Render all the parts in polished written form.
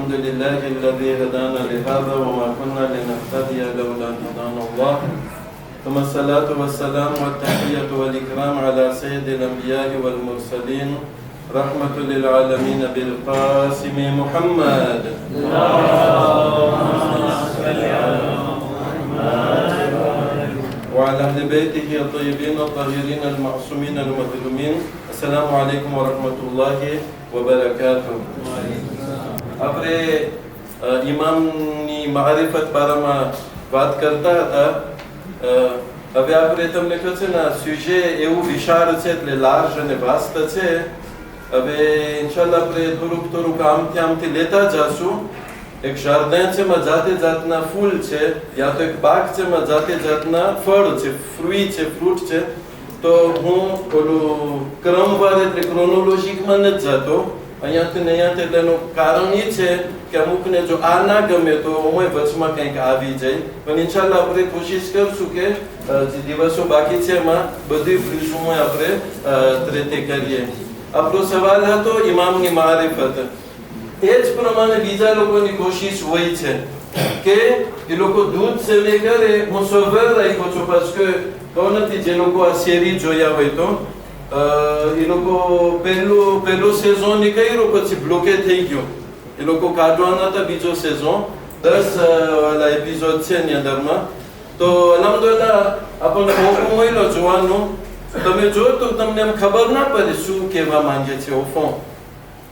الحمد لله الذي هدانا لهذا وما كنا لنهتدي لولا أن هدانا الله ثم الصلاة والسلام والتحية والإكرام على سيد الأنبياء والمرسلين رحمة للعالمين بالقاسم محمد وعلى أهل بيته الطيبين الطاهرين المعصومين المظلومين. السلام عليكم ورحمة الله وبركاته. આપણે ઇમામની મારિફત બારામાં વાત કરતા હતા. હવે આપણે તમને કહે છે ને સુજે એવું વિશાળ છે એટલે લાર્જ અને વાસ્ત છે. હવે ઇન્શાલ્લાહ આપણે થોડુંક આમથી લેતા જશું. એક ગાર્ડન છે માં જાતે જાતના ફૂલ છે, યા તો એક બાગ છે માં જાતે જાતના ફળ છે, ફ્રૂટ છે. તો હું ઓલું ક્રમવાર એટલે ક્રોનોલોજીકમાં નથી જતો અહીંયાથી ને અહીંયાથી. એટલે એનું કારણ એ છે કે અમુકને જો આ ના ગમે તો હું વચમાં કંઈક આવી જાય. પણ ઇન્શાલ્લાહ આપણે કોશિશ કરશું કે જે દિવસો બાકી છે એમાં બધી ફ્રીઝું આપણે રીતે કરીએ. આપણો સવાલ હતો ઇમામની મારિફત. એ જ પ્રમાણે બીજા લોકોની કોશિશ હોય છે કે એ લોકો દૂધ સેવે કરે. હું સવાર રાખ્યો છું parce તો નથી જે લોકો આ શેરી જોયા હોય તો એ લોકો પહેલું સેઝોન નીકળ્યું પછી બ્લોકે થઈ ગયો. એ લોકો કાઢવાના હતા બીજો સેઝોન 10 એપિસોડ છે એની અંદરમાં. તો અલહમદુલિલ્લાહ આપણને મોકો મળ્યો જોવાનું. તમે જો તો તમને એમ ખબર ના પડે શું કહેવા માંગે છે ઓફો.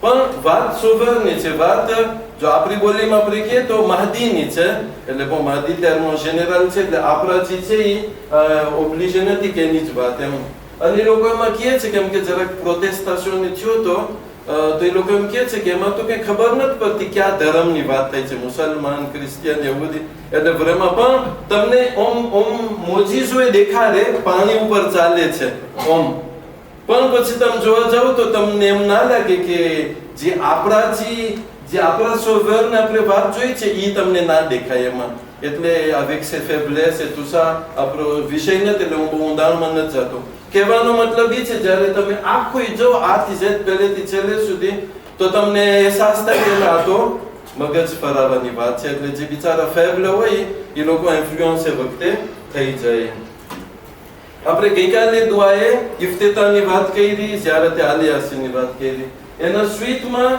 પણ વાત સોબરની છે. વાત જો આપણી બોલીમાં આપણે કહીએ તો મહદીની છે. એટલે પણ મહદી ત્યારનો જનરલ છે એટલે આપણા જે છે એ ઓબ્લિજે નથી કે એની જ વાત એમ. અને એ લોકો એમાં કહે છે કેમ કે જરાક પ્રોટેસ્ટેશન થયો તો એ લોકો એમ કહે છે કે એમાં તો કંઈ ખબર નથી પડતી ક્યાં ધર્મની વાત થાય છે, મુસલમાન, ક્રિશ્ચિયન, યહૂદી. એટલે એમાં પણ તમને ઓમ મોજીસો એ દેખાડે પાણી ઉપર ચાલે છે ઓમ. પણ પછી તમે જોવા જાવ તો તમને એમ ના લાગે કે જે આપણા સોવેરને આપણે વાત જોઈ છે એ તમને ના દેખાય એમાં. એટલે avec ses faiblesses et tout ça આપણો વિષય નથી એટલે હું બહુ ઊંડાણમાં નથી જતો. કહેવાનો મતલબ એ છે જ્યારે તમે આખું જો આથી જ પહેલેથી છેલ્લે સુધી તો તમને અહેસાસ થાય કે આ તો મગજ ફરાવાની વાત છે. એટલે જે બિચારા ફેબલ હોય એ લોકો ઇન્ફ્લુઅન્સ એ વખતે થઈ જાય. આપણે ગઈકાલે દુઆએ ઇફ્તિતાની વાત કરી, ઝિયારતે આલી યાસીનની વાત કરી. એના સ્વીટમાં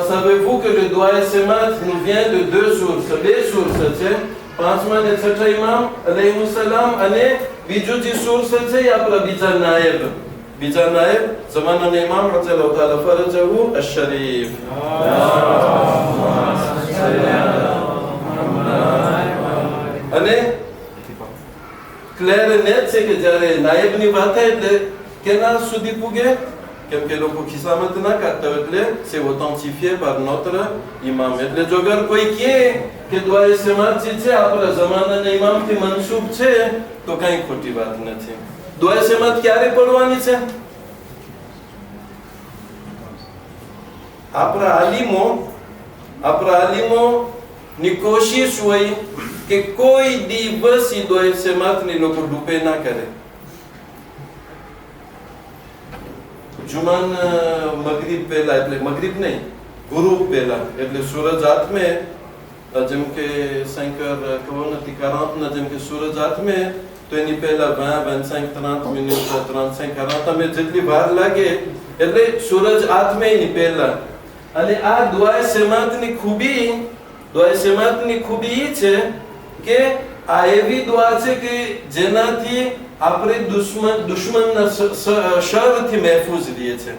savez-vous que le doigt Semat nous vient de deux sources. બે sources છે. પાંચમા અને છઠ્ઠા ઇમામ અલૈહિસ સલામ અને બીજું જે સોર્સ છે એ આપણા બીજા નાયબ જમાનાના ઇમામ રઝિયલ્લાહુ તાઆલા ફરજહુ અશ-શરીફ. અને ક્લિયર નેટ છે કે જ્યારે નાયબની વાત થાય એટલે કેના સુધી પૂગે કેમ કે લોકો ખિસ્સામાં ના કાઢતા એટલે c'est authentifié par notre imam. એટલે જો અગર કોઈ કહે કે દુઆએ સમાજ જે છે આપણા જમાનાના ઇમામથી મનસૂબ છે તો કંઈ ખોટી વાત નથી. દુઆએ સમાજ ક્યારે પડવાની છે? આપણા આલિમોની કોશિશ હોય કે કોઈ દિવસ ઈ દુઆએ સમાજની લોકો ડૂબે ના કરે. જુમાન મગરીબ પહેલા એટલે મગરીબ નહીં ગુરુબ પહેલા એટલે સૂરજ આથમે જેમ કે 5h40 જેમ કે સૂરજ આથમે તો એની પહેલા 20, 25, 30 મિનિટ 35, 40 તમે જેટલી વાર લાગે એટલે સૂરજ આથમે એની પહેલા. અને આ દુઆએ સમાતની ખૂબી એ છે કે આ એવી દુઆ છે કે જેનાથી આપણે દુશ્મનના શરથી મહેફૂઝ રહીએ છે.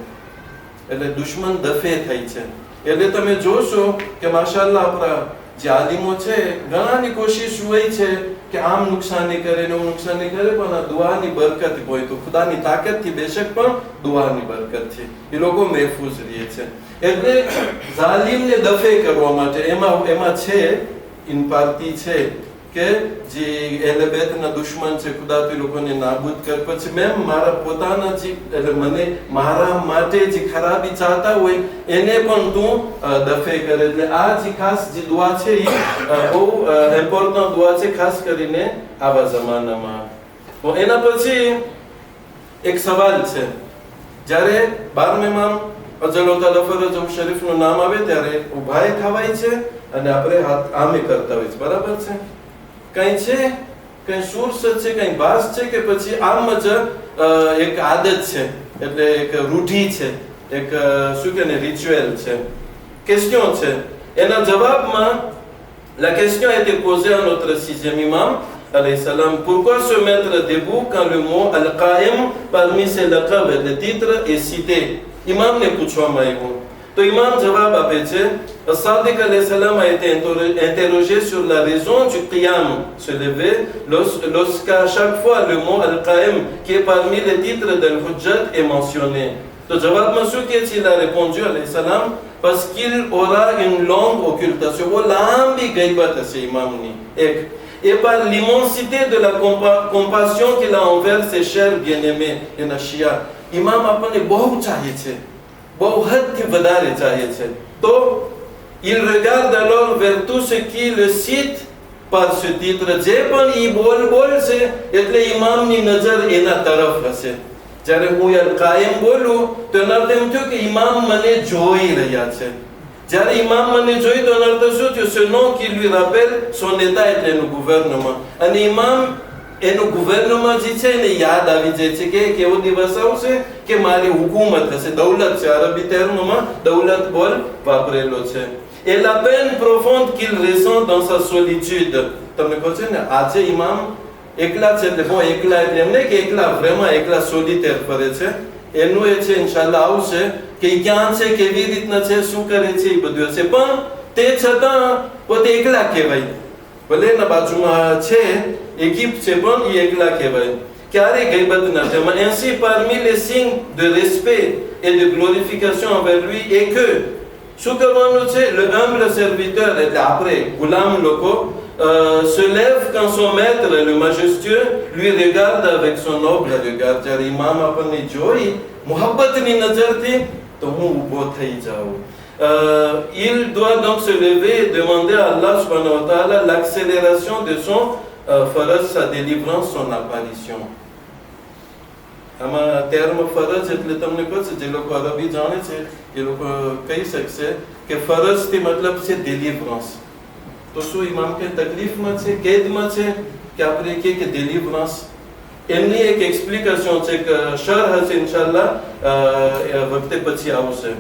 એટલે દુશ્મન દફે થઈ છે. એટલે તમે જોશો કે માશાઅલ્લાહ આપણા જે આલિમો છે ઘણાની કોશિશ હોય છે કે આમ નુકસાન નહીં કરે ને નુકસાન નહીં કરે, પણ આ દુઆની બરકત હોય તો ખુદાની તાકાતથી બેશક પણ દુઆની બરકતથી એ લોકો મહેફૂઝ રહે છે. એટલે ઝાલિમને દફે કરવા માટે એમાં છે ઇનપાર્ટી છે કે જે અહેલે બેતના દુશ્મન છે ખુદા તે લોકોને નાબૂદ કર. પછી મેં મારા પોતાના જે એટલે મને મારા માટે જે ખરાબી ચાહતા હોય એને પણ તું દફે કરે. એટલે આ જે ખાસ જે દુઆ છે એ બહુ ઇમ્પોર્ટન્ટ દુઆ છે ખાસ કરીને આવા જમાનામાં. તો એના પછી એક સવાલ છે. જ્યારે 12 ઇમામ અજલોતા લફરજ શરીફનું નામ આવે ત્યારે ઉભાય થવાય છે અને આપણે હાથ આમે કરતા હોય છે, બરાબર છે? કઈ છે, કઈ સોર્સ છે, કઈ ભાસ છે કે પછી આમ જ એક આદત છે, એટલે એક રૂઢિ છે, એક શું કે રિચ્યુઅલ છે? Question છે. એના જવાબમાં la question a été posée à notre sixième imam alayhi salam. Pourquoi se mettre debout quand le mot al-Qa'im parmi ses laqab, le titre est cité? Imam ne પૂછવામાં આવ્યું તો imam જવાબ આપે છે. Sadiq alayhi salam a été interrogé sur la raison du qiyam, se lever, lorsqu'à chaque fois le mot al-Qa'im qui est parmi les titres d'al-Hujjat est mentionné. તો જવાબમાં શું કહે છે? Il a répondu alayhi salam, parce qu'il aura une longue occultation. वो लंबी गैबत है इमामनी एक, et par l'immensité de la compassion qu'il a envers ses chers bien-aimés et Nashia. Imam આપણને બહુ ચાહે છે, બહુ હદથી વધારે ચાહે છે. તો il regarde alors vers tout ce qui le cite par ce titre. જે પણ ઈ બોલ છે એટલે ઇમામની નજર એના તરફ હશે. જ્યારે હું અલ-કાયમ બોલું તો એનો અર્થ એમ થયો કે ઇમામ મને જોઈ રહ્યા છે. જ્યારે ઇમામ મને જોઈ તો એનો અર્થ શું થયો? Ce nom qui lui rappelle son état એટલે એનું ગવર્નમેન્ટ. અને ઇમામ એનું ગવર્નમેન્ટ જે છે એને યાદ આવી જાય છે કે કેવો દિવસ આવશે કે મારી હુકુમત હશે. દૌલત છે, અરબી ટર્મમાં દૌલત બોલ વાપરેલો છે. Et la peine profonde qu'il ressent dans sa solitude. તમને કહો છે ને આજે ઇમામ એકલા છે, એટલે હું એકલા એટલે એમ નહીં કે એકલા vraiment એકલા સોલિટેર ફરે છે. એનું એ છે ઇન્શાલ્લાહ આવશે કે ક્યાં છે, કેવી રીતના છે, શું કરે છે, એ બધું હશે. પણ તે છતાં પોતે એકલા કહેવાય. ભલે એના બાજુમાં છે એકીપ છે પણ એ એકલા કહેવાય. ક્યારે ગૈબત ના થાય. Ainsi parmi les signes de respect et de glorification envers lui est que શું કરવાનું છે? Le humble serviteur એટલે આપણે ગુલામ લોકો se lève quand son maître, le majestueux, lui regarde avec son noble regard. જ્યારે ઇમામ આપણને જોઈ મોહબ્બતની નજરથી તો હું ઊભો થઈ જાઉં. Il doit donc se lever et demander à Allah subhanahu wa ta'ala l'accélération de son faraj, sa délivrance, son apparition. આમાં terme ફરજ એટલે તમને કહું છું, જે લોકો અરબી જાણે છે એ લોકો કહી શકશે કે ફરજથી મતલબ છે délivrance. તો શું ઇમામ કે તકલીફમાં છે, કેદમાં છે કે આપણે કે délivrance? એમની એક એક્સપ્લિકેશન છે કે શરહ હશે ઇન્શાલ્લાહ વખતે પછી આવશે.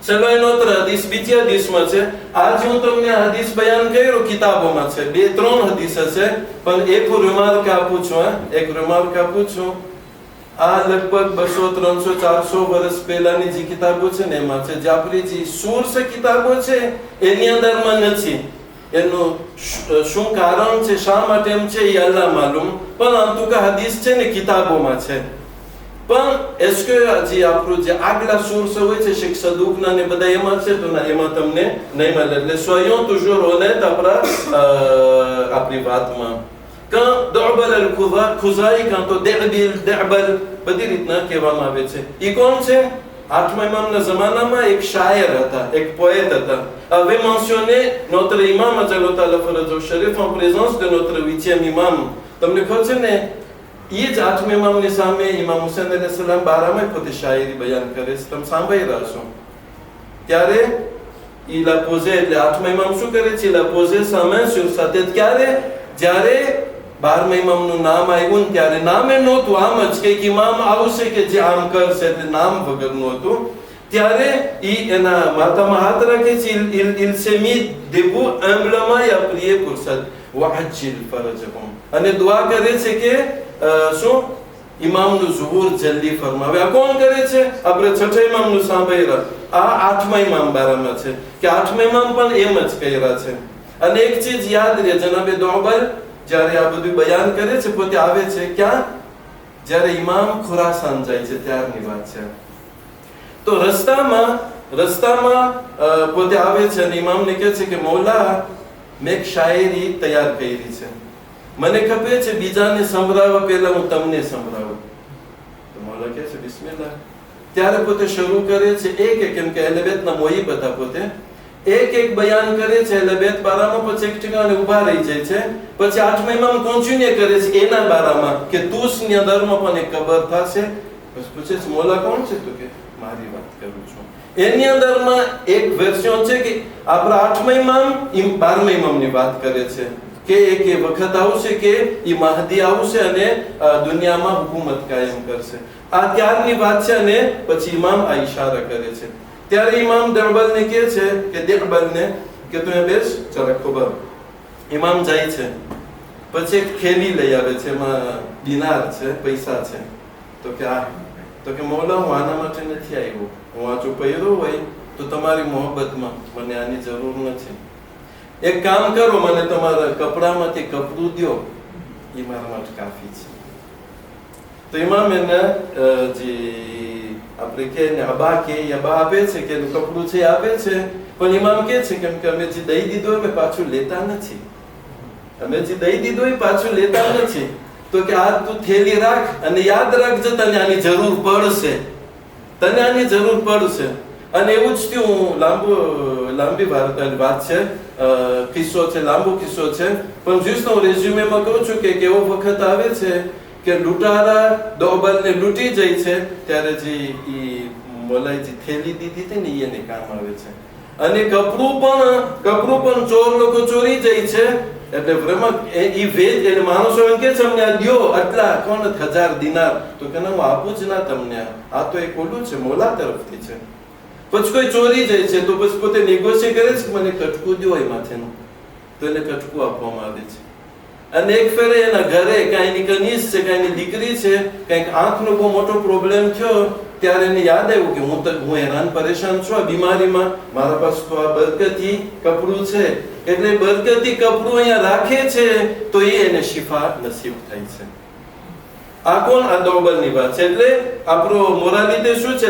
ચલો એનો હદીસ બીજી હદીસમાં છે. આજ હું તમને હદીસ બયાન કર્યું કિતાબોમાં છે, 2-3 હદીસ હશે, પણ એક રિમાર્ક આપું છું. એક રિમાર્ક આપું છું. આ લગભગ 200, 300, 400 વર્ષ પહેલાની જે કિતાબો છે ને એમાં છે. જે આપણી જે સોર્સ કિતાબો છે એની અંદરમાં નથી. એનું શું કારણ છે, શા માટે એમ છે એ અલ્લાહ માલુમ, પણ અંતુકા હદીસ છે ને કિતાબોમાં છે. પણ est-ce que જે આપણું જે આગલા સોર્સ હોય છે શેખ સદુકના ને બધા એમાં છે તો ના, એમાં તમને નહીં મળે. એટલે soyons toujours honnêtes આપણી વાતમાં. quand Du'bal al-Khuzai, quand Du'bal બધી રીતના કહેવામાં આવે છે. એ કોણ છે? 8મા ઇમામના જમાનામાં એક શાયર હતા, એક પોએટ હતા. Avait mentionné notre imam Ajalota al-Faraj al-Sharif en présence de notre 8e imam. તમને ખબર છે ને એ જ 8મા ઇમામની સામે ઇમામ હુસૈન અલૈહિ સલામ બારામાં પોતે શાયરી બયાન કરે છે. તમે સાંભળી રહ્યા છો. ત્યારે il a posé, એટલે 8મા ઇમામ શું કરે છે? Il a posé sa main sur sa tête. ક્યારે? જ્યારે 12મા ઇમામનું નામ આવ્યું ને ત્યારે નામે નહોતું, આમ જ કંઈક ઇમામ આવશે કે જે આમ કરશે, એટલે નામ વગરનું હતું. ત્યારે ઈ એના માથામાં હાથ રાખે છે. Il s'est mis debout humblement et a prié pour ça. وعجل فرجهم. અને દુઆ કરે છે કે શું? ઇમામનું ઝુહુર જલ્દી ફરમાવે. આ કોણ કરે છે? આપણે 6ઠા ઇમામનું સાંભળ્યા. આ 8મા ઇમામ બારામાં છે કે 8મા ઇમામ પણ એમ જ કર્યા છે. અને એક ચીજ યાદ રહે, જનાબે દુઆબલ જ્યારે આ બધું બયાન કરે છે પોતે આવે છે ક્યાં? જ્યારે ઇમામ ખુરાસાન જાય છે ત્યારની વાત છે. તો રસ્તામાં પોતે આવે છે અને ઇમામને કહે છે કે મૌલા, મેં એક શાયરી તૈયાર કરી છે, મને ખબર છે બીજાને સંભળાવવા પહેલા હું તમને સંભળાવું. તો મૌલા કહે છે બિસ્મિલ્લાહ. ત્યારે પોતે શરૂ કરે છે એક કેમ કે અહેલબેતના મોહી બધા પોતે એક બયાન કરે છે. અહેલબેત બારામાં પછી એક ઠેકાણે ઊભા રહી જાય છે. પછી 8મા ઇમામ કોન્ટિન્યુ કરે છે એના બારામાં કે તુસના દરમાં પણ એક કબર થશે. બસ પૂછે છે મૌલા કોણ છે? તો કે મારી વાત કરું છું. એની અંદરમાં એક વર્ઝન છે કે આપણા 8મા ઇમામ 12મા ઇમામની વાત કરે છે કે એક એ વખત આવશે કે એ મહદી આવશે અને દુનિયામાં હુકુમત કાયમ કરશે. આ ત્યારની વાત છે અને પછી ઇમામ આ ઈશારા કરે છે. ત્યારે ઇમામ દરબારને કહે છે કે દરબારને કે તું બેસ જરા ખબર. ઇમામ જાય છે, પછી એક થેલી લઈ આવે છે, એમાં દિનાર છે, પૈસા છે. તો કે મૌલા, હું આના માટે નથી આવ્યો. હું આ જો પહેર્યો હોય તો તમારી મોહબ્બતમાં મને આની જરૂર નથી. એક કામ કરો, મને તમારા કપડામાંથી કપડું દો, એ મારા માટે કાફી છે. તો ઇમામ એને જે આપણે કે અબા કે અબા આપે છે કે કપડું છે આપે છે, પણ ઇમામ કે છે કેમ કે અમે જે દઈ દીધું અમે પાછું લેતા નથી. અમે જે દઈ દીધું એ પાછું લેતા નથી. તો કે આ તું થેલી રાખ અને યાદ રાખજે તને આની જરૂર પડશે, તને આની જરૂર પડશે. અને એવું જ થયું. લાંબી વાત છે, કિસ્સો છે, લાંબો કિસ્સો છે, પણ જુસ્તો હું રેઝ્યુમેમાં કહું છું કે એવો વખત આવે છે કે લૂંટારા દોબલને લૂંટી જાય છે, ત્યારે જે મોલાએ જે થેલી દીધી હતી ને એને કામ આવે છે. અને કપડું પણ ચોર લોકો ચોરી જાય છે. એટલે બ્રહ્મ એ વેદ એટલે માણસો એમ કે છે અમને આ દ્યો આટલા કોણ 1000 દિનાર. તો કે હું આપું જ ના તમને, આ તો એક ઓલું છે, મોલા તરફથી છે. પછી કોઈ ચોરી જાય છે તો પછી પોતે નેગોશિયેટ કરે છે કે મને કટકું દો એ માથેનું, તો એને કટકું આપવામાં આવે છે. અને એક ફેરે એના ઘરે કાંઈની કનીસ છે, કાંઈની દીકરી છે, કંઈક આંખનો બહુ મોટો પ્રોબ્લેમ થયો, ત્યારે એને યાદ આવ્યું કે હું હેરાન પરેશાન છું આ બીમારીમાં, મારા પાસે તો આ બરકતી કપડું છે, એટલે બરકતી કપડું અહીંયા રાખે છે તો એને શિફા નસીબ થાય છે. આ કોણ? આ દોબલની વાત છે. એટલે આપણો મોરાલિટી શું છે?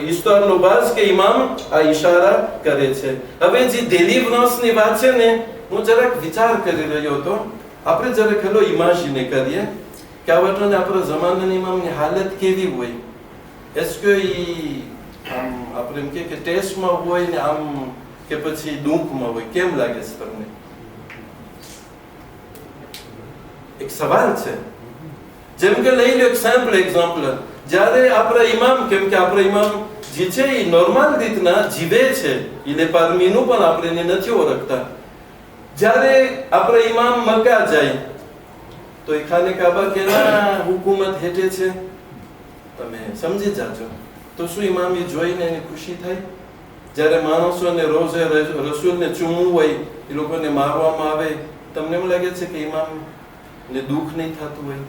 ઈશ્વરનો ભાસ કે ઇમામ આ ઈશારા કરે છે. હવે જે ડેલિવરન્સની વાત છે ને, હું જરાક વિચાર કરી રહ્યો હતો. આપણે જરાક હેલો ઇમેજિન કરીએ કે આ વખતે આપણા જમાનાની ઇમામની હાલત કેવી હોય. એસકે આમ આપણે એમ કે ટેસ્ટમાં હોય ને આમ કે પછી દુઃખમાં હોય, કેમ લાગે છે તમને? એક સવાલ છે. જેમ કે લઈ લો એક સેમ્પલ એક્ઝામ્પલ. જ્યારે આપણા ઇમામ, કેમ કે આપણા ઇમામ જે છે એ નોર્મલ રીતના જીવે છે, એટલે પારમીનું પણ આપણે એને નથી ઓળખતા. જ્યારે આપણે ઇમામ મક્કા જાય તો એ ખાને કાબા કેના હુકુમત હેઠે છે, તમે સમજી જાજો. તો શું ઇમામ એ જોઈને એની ખુશી થાય? જ્યારે માણસોને રોઝે રસૂલને ચૂમવું હોય, એ લોકોને મારવામાં આવે, તમને એમ લાગે છે કે ઇમામને દુઃખ નહીં થતું હોય?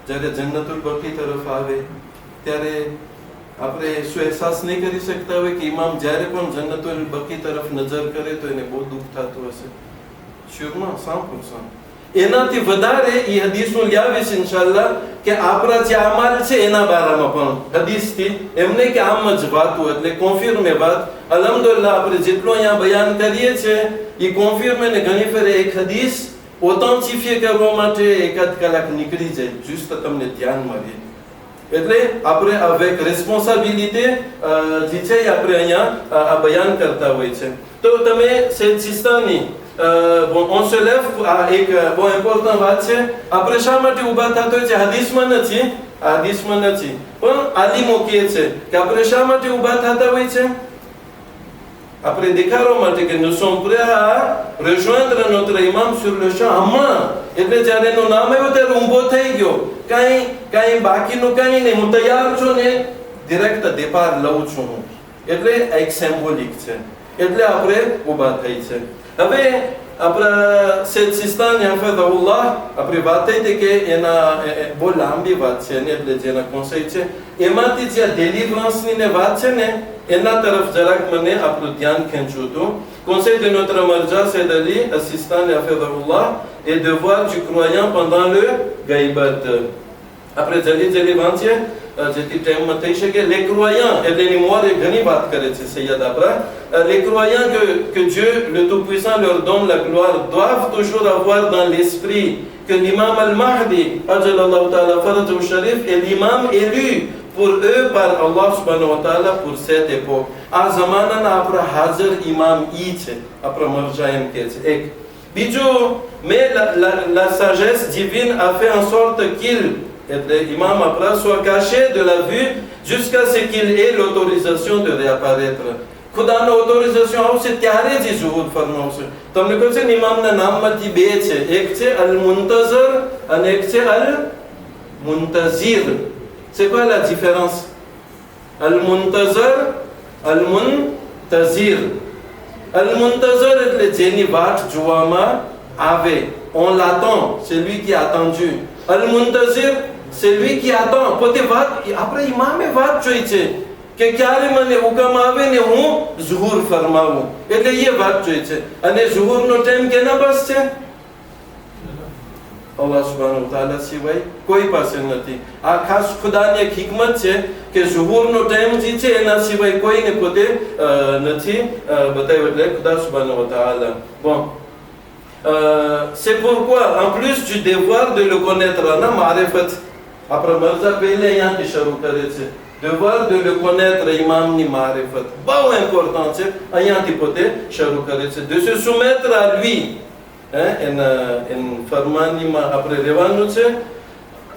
જ્યારે જન્નતુલ બકી તરફ આવે ત્યારે આપણે શું અહેસાસ નહીં કરી શકતા હોય કે ઇમામ જ્યારે પણ જન્નતુલ બકી તરફ નજર કરે તો એને બહુ દુઃખ થતું હશે? શુરમાં 100%. એનાથી વધારે એ હદીસનું લાવીશ ઇન્શાઅલ્લાહ કે આપણા જે અમાલ છે એના બારામાં પણ હદીસથી, એમને કે આમ જ વાતું એટલે કોન્ફિર્મે વાત. અલ્હમ્દુલિલ્લાહ આપણે જેટલો અહીંયા બયાન કરીએ છીએ એ કોન્ફિર્મે ને ઘણી ફેરે એક હદીસ ઓથેન્ટિફાઈ કરવા માટે 1 કલાક નીકળી જાય, જુસ્ત તમને ધ્યાનમાં રહે. એટલે આપણે હવે એક રિસ્પોન્સિબિલિટી જે છે આપણે અહીંયા આ બયાન કરતા હોય છે. તો તમે સૈયદ સિસ્તાની on se lève આ એક બહુ ઇમ્પોર્ટન્ટ વાત છે. આપણે શા માટે ઊભા થતા હોય છે? હદીસમાં નથી, પણ આલિમો કહે છે કે આપણે શા માટે ઊભા થતા હોય છે? આપણે દેખાડવા માટે કે nous sommes prêts à rejoindre notre imam sur le champ. હમણાં એટલે જ્યારે એનું નામ આવ્યું ત્યારે ઊભો થઈ ગયો. કાંઈ બાકીનું કાંઈ નહીં, હું તૈયાર છું ને ડિરેક્ટ દેપાર લઉં છું હું. એટલે એક સિમ્બોલિક છે, એટલે આપણે ઊભા થઈ છે. હવે આપણા સૈયદ સિસ્તાની હફિઝહુલ્લાહ આપણે વાત થઈ હતી કે એના બહુ લાંબી વાત છે ને, એટલે જેના કોન્સેપ્ટ છે એમાંથી જે ડેલિવરન્સની ને વાત છે ને એના તરફ જરાક મને આપણું ધ્યાન ખેંચ્યું હતું. Conseil de notre marja Sayyid Ali As-Sistani hafizahullah et devoir du croyant pendant le gaibat. આપણે જલ્દી વાંચીએ જેથી ટાઈમમાં થઈ શકે. Les croyants એટલે એની મોરે ઘણી વાત કરે છે સૈયદ આપણા. Les croyants que Dieu le Tout-Puissant leur donne la gloire doivent toujours avoir dans l'esprit que l'imam al-Mahdi ajalallahu ta'ala farajhu sharif est l'imam élu pour eux par Allah subhanahu wa ta'ala pour cette époque. આ જમાનાના આપણા હાજર ઇમામ ઈ છે, આપણા મરજા એમ કહે છે. એક બીજું, mais la sagesse divine a fait en sorte qu'il, એટલે ઇમામ આપણા soit caché de la vue jusqu'à ce qu'il ait l'autorisation de réapparaître. ખુદાનો ઓથોરિઝેશન આવશે ત્યારે જ ઝુહુર ફરમાવશે. તમને કહું છે ને ઇમામના નામમાંથી બે છે, એક છે અલ મુન્તઝર અને એક છે અલ મુન્તઝિર. C'est quoi la différence? Al muntazir, al muntazir. Al muntazir એટલે જેની વાટ જોવામાં આવે, on l'attend, c'est lui qui a attendu. Al muntazir, c'est lui qui attend. પોતે વાત આપણે ઇમામે વાત જોઈ છે કે ક્યારે મને હુકમ આવે ને હું ઝુહુર ફરમાવું, એટલે એ વાત જોઈ છે. અને ઝુહુરનો ટાઈમ કેના પાસ છે? અલ્લાહ સુબ્હાનહુ તઆલા સિવાય કોઈ પાસે નથી. આ ખાસ ખુદાની એક હિકમત છે કે ઝુહુરનો ટાઈમ જે છે એના સિવાય કોઈને પોતે નથી બતાવ્યો, એટલે ખુદા સુબ્હાનહુ તઆલા. Bon, c'est pourquoi en plus du devoir de le connaître, na ma'rifat, après Mirza પહેલે અહીંયાથી શરૂ કરે છે. devoir de le connaître, imamની ma'rifat બહુ important છે, અહીંયાથી પોતે શરૂ કરે છે. de se soumettre à lui, en farmanima après રહેવાનું છે,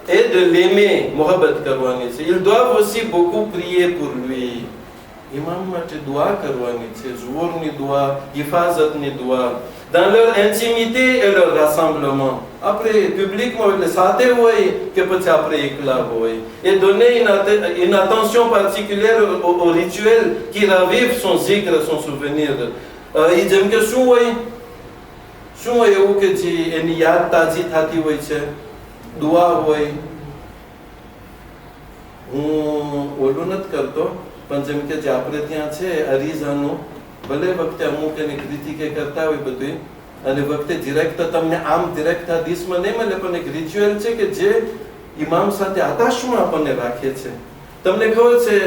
et de l'aimer, mohabbat કરવાની છે. ils doivent aussi beaucoup prier pour lui. imam માટે દુઆ કરવાની છે, ઝુહુરની દુઆ, હિફાઝતની દુઆ, dans leur intimité et leur rassemblement. après publiquement એટલે સાથે હોય કે પછી આપણે એકલા હોય, et donner une attention particulière au rituel qui ravive son zikr, son souvenir. એ જેમ કે શું હોય એવું કે જે એની યાદ તાજી થતી હોય છે, દુઆ હોય. હું ઓલું નથી કરતો, પણ જેમ કે જે આપણે ત્યાં છે અરીઝાનું, ભલે વખતે અમુક એની ક્રિટિકે કરતા હોય બધું, અને વખતે ડિરેક્ટ તમને આમ ડિરેક્ટ હદીસમાં નહીં મળે, પણ એક રિચ્યુઅલ છે કે જે ઇમામ સાથે આકાશમાં આપણને રાખે છે. તમને ખબર છે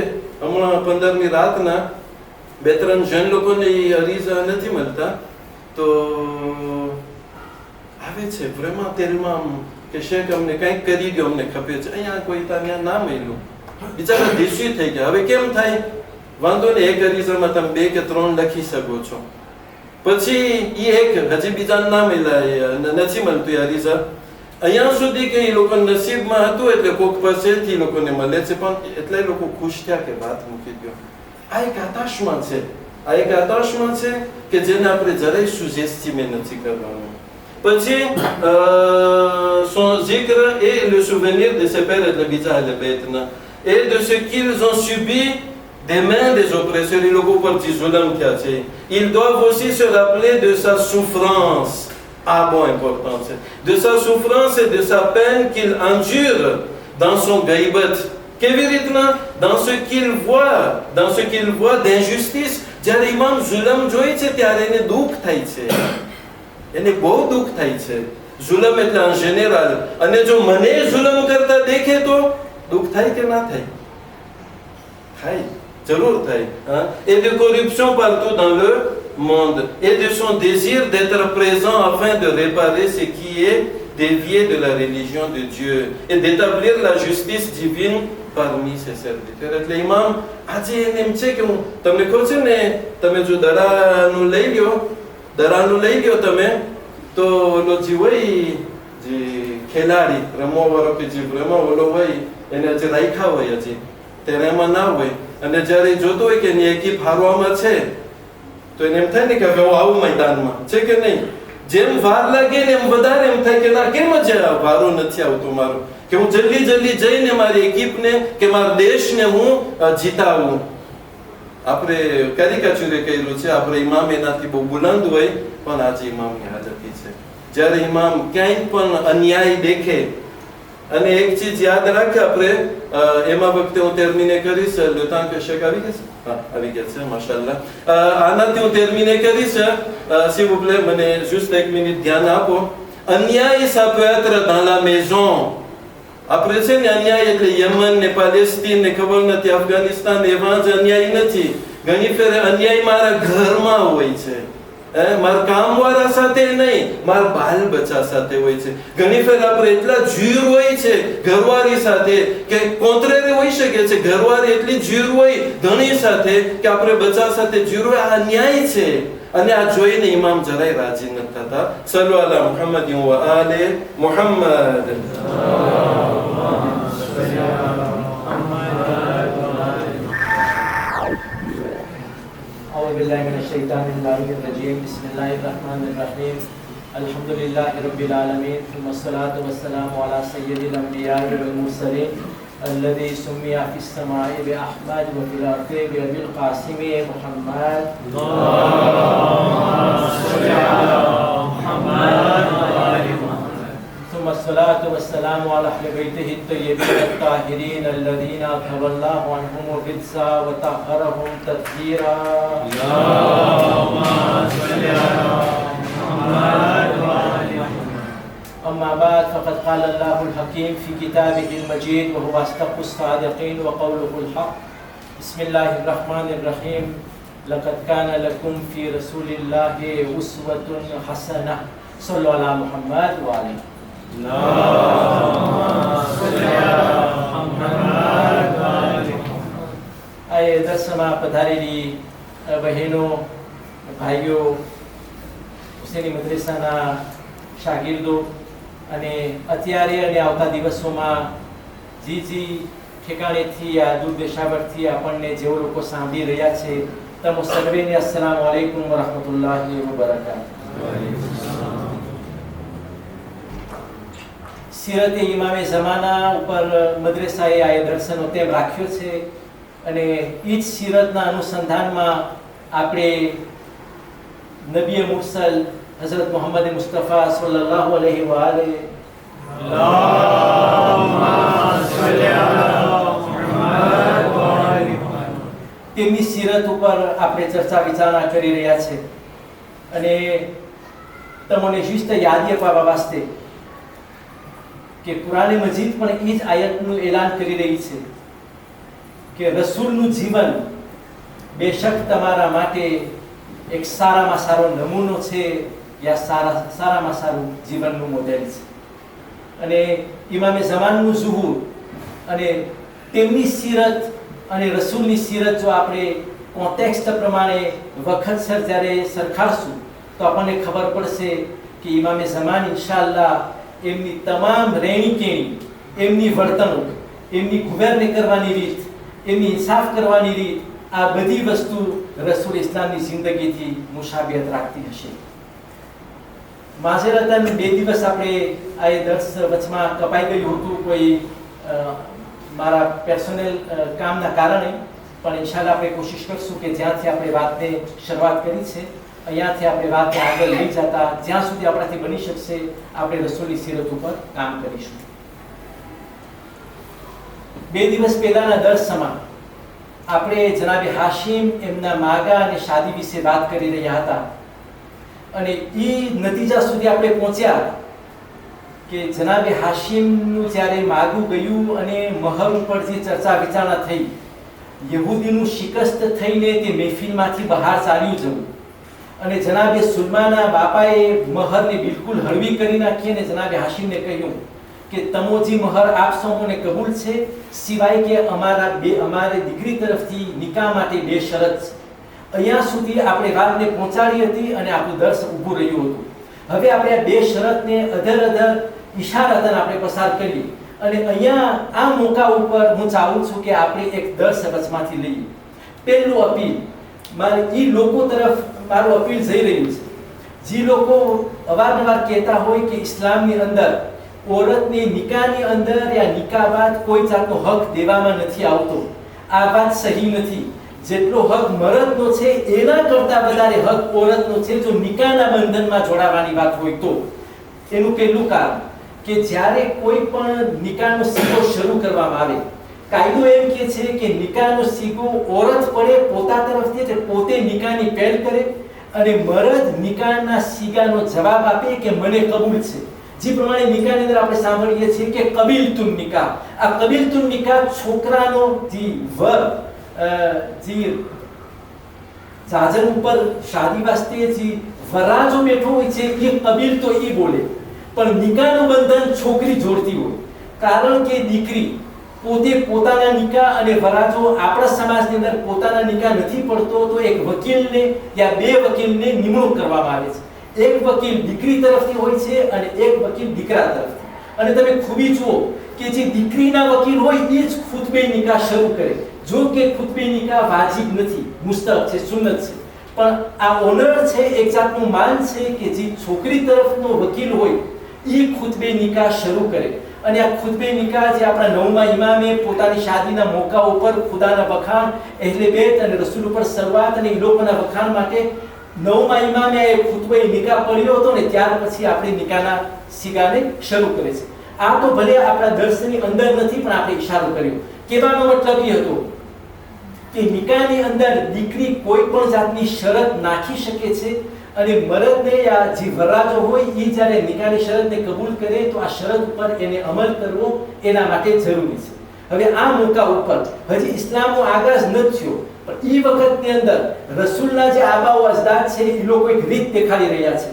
હમણાં 15મી રાતના 2-3 જણ લોકોને એ અરીઝા નથી મળતા, તો આવે છે vraiment તેલમાં કે શેખ અમને કંઈક કરી દો, અમને ખપે છે. અહીંયા કોઈ ત્યાં ના મળ્યું, બિચારા દેશી થઈ ગયા. હવે કેમ થાય? વાંધો ને એક અરીઝામાં તમે 2 કે 3 લખી શકો છો, પછી એ એક હજી બીજાને ના મળ્યા, નથી મળતું એ અરીઝા. અહીંયા સુધી કે એ લોકો નસીબમાં હતું એટલે કોક પાસેથી લોકોને મળે છે, પણ એટલે લોકો ખુશ થયા કે વાત મૂકી દો. આ એક આતાશમાં છે, આ એક આતાશમાં છે કે જેને આપણે જરાય સુજેસ્ટિમે નથી કરવાનું. પછી son zikr et le souvenir de ses pères et de બીજા અહલે બૈતના, et de ce qu'ils ont subi des mains des oppresseurs. એ લોકો પર જે જુલમ થયા છે. ils doivent aussi se rappeler de sa souffrance. Ah bon, important c'est de sa souffrance et de sa peine qu'il endure dans son gaibat. કેવી રીતના? dans ce qu'il voit d'injustice. જ્યારે ઇમામ જુલમ જોઈ છે ત્યારે એને દુઃખ થાય છે, એને બહુ દુઃખ થાય છે. જુલમ એટલે en général. અને જો મને જુલમ કરતા દેખે તો દુઃખ થાય કે ના થાય? થાય, જરૂર થાય. et de corruption partout dans le monde, et de son désir d'être présent afin de réparer ce qui est dévié de la religion de Dieu et d'établir la justice divine parmi ses serviteurs. એટલે ઇમામ આજે એને એમ છે કે હું તમને કહું છું ને, તમે જો દરાનું લઈ લ્યો તમે, તો ઓલો જે હોય જે ખેલાડી રમવા વાળો કે જે રમવા ઓલો હોય એને હજી રાખ્યા હોય, હજી ત્યારે એમાં ના હોય, અને જ્યારે જોતો હોય કે એની એકી હારવામાં છે તો એને એમ થાય ને કે હવે હું આવું મેદાનમાં, છે કે નહીં? જેમ વાર લાગે ને એમ વધારે એમ થાય કે ના કેમ જ વારો નથી આવતો મારો, કે હું જલ્દી જઈને મારી એકીપને કે મારા દેશને હું જીતાવું. આપણે કેરિકેચરે કર્યું છે, આપણે ઇમામ એનાથી બહુ બુલંદ હોય, પણ આજે ઇમામની હાજતી છે. જ્યારે ઇમામ ક્યાંય પણ અન્યાય દેખે, અને એક ચીજ યાદ રાખે આપણે, એમાં વખતે હું ટર્મિને કરીશ, લેતા કે શેક આવી ગયા છે? હા, આવી ગયા છે, માશાલ્લાહ. આનાથી હું ટર્મિને કરીશ. s'il vous plaît, મને juste 1 minute ધ્યાન આપો. અન્યાય ça peut être dans la maison. આપણે છે ને અન્યાય એટલે યમન ને પાલેસ્તીન ને ખબર નથી, અફઘાનિસ્તાન એમાં જ અન્યાય નથી. ઘણી ફેર અન્યાય મારા ઘરમાં હોય છે, મારા કામવાળા સાથે નહીં, મારા બાલ બચ્ચા સાથે હોય છે. ઘણી ફેર આપણે એટલા જીર હોય છે ઘરવાળી સાથે કે કોન્ટ્રેરી હોઈ શકે છે, ઘરવાળી એટલી જીર હોય ધણી સાથે કે આપણે બચ્ચા સાથે જીર હોય. આ અન્યાય છે, અને આ જોઈને ઇમામ જરાય રાજી નથી થતા. સલ્લુ અલા મુહમ્મદ વ આલે મુહમ્મદ. मिनश्शैतानिर्रजीम बिस्मिल्लाहिर्रहमानिर्रहीम अल्हम्दुलिल्लाहि रब्बिल आलमीन वस्सलातु वस्सलामु अला सय्यदिल अंबिया'i वल मुरसलीन الذي سمي في السماء بأحمد وفي الأرض بأبي القاسم محمد اللهم صل على محمد وآل محمد ثم الصلاة والسلام على أهل بيته الطيبين الطاهرين الذين أذهب الله عنهم الرجس وطهرهم تطهيرا اللهم صل على محمد وآل محمد أما بعد فقد قال الله الحكيم في كتابه المجيد وهو أصدق الصادقين وقوله الحق بسم الله الرحمن الرحيم لقد كان لكم في رسول الله أسوة حسنة صلوا على محمد وآله اللهم صل على محمد وآله आए दर्शनमा पधारेली बहनों भाइयों हुसैनी मद्रेसाना शागिर्दो અને અત્યારે અને આવતા દિવસોમાં જી ઠેકાણેથી આ દૂર દેશાવરથી આપણને જેઓ લોકો સાંભળી રહ્યા છે તમો સર્વેને અસ્સલામુ અલૈકુમ વરહમતુલ્લાહિ વબરકાતુહુ. સિરતે ઇમામે ઝમાના ઉપર મદ્રેસાએ આ દર્શનો તેમ રાખ્યો છે અને એ જ સિરતના અનુસંધાનમાં આપણે નબીએ મુરસલ हज़रत मोहम्मद मुस्तफ़ा सल्लल्लाहु अलैहि वआलैहि તેમની સીરત ઉપર આપણે ચર્ચા વિચારણા કરી રહ્યા છે અને તમને શિસ્ત યાદ અપાવવા વાસ્તે કે કુરાન મજીદ પણ એ જ આયતનું એલાન કરી રહી છે કે રસૂલનું જીવન બેશક તમારા માટે એક સારામાં સારો નમૂનો છે या સારામાં સારું જીવનનું મોડેલ છે. અને ઇમામે ઝમાનનું ઝુહુર અને તેમની સીરત અને રસૂલની સીરત જો આપણે કોન્ટેક્સ્ટ પ્રમાણે વખતસર જ્યારે સરખાવશું તો આપણને ખબર પડશે કે ઇમામે ઝમાન ઇન્શાઅલ્લાહ એમની તમામ રહેણીકેણી, એમની વર્તણૂક, એમની ગુવેરને કરવાની રીત, એમની ઇન્સાફ કરવાની રીત, આ બધી વસ્તુ રસૂલ ઇસ્લામની જિંદગીથી મુશાબિહત રાખતી હશે. માઝરતન 2 દિવસ આપણે આ દર્શ વચમાં કપાઈ ગયું હતું કોઈ મારા પર્સનલ કામના કારણે, પણ ઇન્શાઅલ્લાહ આપણે કોશિશ કરશું કે જ્યાંથી આપણે વાતને શરૂઆત કરી છે અહીંયાથી આપણે વાતને આગળ લઈ જતા જ્યાં સુધી આપણાથી બની શકશે આપણે રસૂલની સીરત ઉપર કામ કરીશું. 2 દિવસ પહેલાના દર્શમાં આપણે જનાબે હાશિમ એમના માગા અને શાદી વિશે વાત કરી રહ્યા હતા અને એ નતીજા સુધી આપણે પહોંચ્યા કે જનાબે હાશિમનું જ્યારે માગું ગયું અને મહર ઉપર જે ચર્ચા વિચારણા થઈ, યહૂદીનું શિકસ્ત થઈને તે મહેફિલમાંથી બહાર ચાલ્યું જવું અને જનાબે સુલમાના બાપાએ મહરને બિલકુલ હળવી કરી નાખી અને જનાબે હાશિમને કહ્યું કે તમો જે મહર આપશો મને કબૂલ છે, સિવાય કે અમારે દીકરી તરફથી નિકાહ માટે 2 શરત છે. અહીંયા સુધી આપણે વાતને પહોંચાડી હતી અને આપણું દર્શ ઊભું રહ્યું હતું. હવે આપણે આ 2 શરતને અધર ઇશારતન આપણે પસાર કરીએ અને અહીંયા આ મોકા ઉપર હું ચાહું છું કે આપણે એક દર્શ વચમાંથી લઈએ. પહેલું અપીલ મારી એ લોકો તરફ મારું અપીલ જઈ રહ્યું છે જે લોકો અવારનવાર કહેતા હોય કે ઇસ્લામની અંદર औरतने નિકાહની અંદર યા નિકાહ બાદ કોઈ જાતનો હક દેવામાં નથી આવતો. આ વાત સહી નથી. જેટલો હક મર્દનો છે એના કરતા વધારે હક औरतનો છે જો નિકાહના બંધનમાં જોડાવાની વાત હોય તો. એનું પહેલું કારણ કે જ્યારે કોઈ પણ નિકાહનો સીગો શરૂ કરવામાં આવે, કાયદો એમ કહે છે કે નિકાહનો સીગો औरत પડે પોતા તરફથી એટલે પોતે નિકાહની પહેલ કરે અને મર્દ નિકાહના સીગાનો જવાબ આપે કે મને કબૂલ છે. જે પ્રમાણે નિકાહની અંદર આપણે સાંભળીએ છીએ કે કબીલતુન નિકાહ, આ કબીલતુન નિકાહ છોકરાનો જે વર જે જાજર ઉપર શાદી વાસ્તે જે વરાજો બેઠો હોય છે એ કબીલ તો એ બોલે, પણ નિકાહનું બંધન છોકરી જોડતી હોય. કારણ કે દીકરી પોતે પોતાના નિકાહ અને વરાજો આપણા સમાજની અંદર પોતાના નિકાહ નથી પડતો તો એક વકીલને યા 2 વકીલને નિમણૂક કરવામાં આવે છે. એક વકીલ દીકરી તરફથી હોય છે અને એક વકીલ દીકરા તરફથી. અને તમે ખૂબી જુઓ કે જે દીકરીના વકીલ હોય એ જ ખુતબે નિકાહ શરૂ કરે. જો કે ખુતબે નિકાહ વાજિબ નથી, મુસ્તહબ છે, સુન્નત છે, પણ આ ઓનર છે એક જાતનું માન છે કે જે છોકરી તરફનો વકીલ હોય એ ખુતબે નિકાહ શરૂ કરે. અને આ ખુતબે નિકાહ જે આપણા નવમા ઇમામે પોતાની શાદીના મોકા ઉપર ખુદાના વખાણ, અહેલે બેત અને રસૂલ ઉપર સલવાત અને એ લોકોના વખાણ માટે નવમા ઇમામે એ ખુતબે નિકાહ પડ્યો હતો ને ત્યાર પછી આપણે નિકાહના સિગાને શરૂ કરે છે. આ તો ભલે આપણા દર્શનની અંદર નથી પણ આપણે ઈશારો કર્યો. કહેવાનો મતલબ એ હતો કે નિકાહની અંદર દીકરી કોઈ પણ જાતની શરત નાખી શકે છે અને મર્દને આ જે વરરાજો હોય એ જ્યારે નિકાહની શરતને કબૂલ કરે તો આ શરત ઉપર એને અમલ કરવો એના માટે જરૂરી છે. હવે આ મોકા ઉપર હજી ઇસ્લામનો આગાજ ન થયો પણ એ વખતની અંદર રસૂલના જે આબાઓ અજદાદ છે એ લોકો એક રીત દેખાડી રહ્યા છે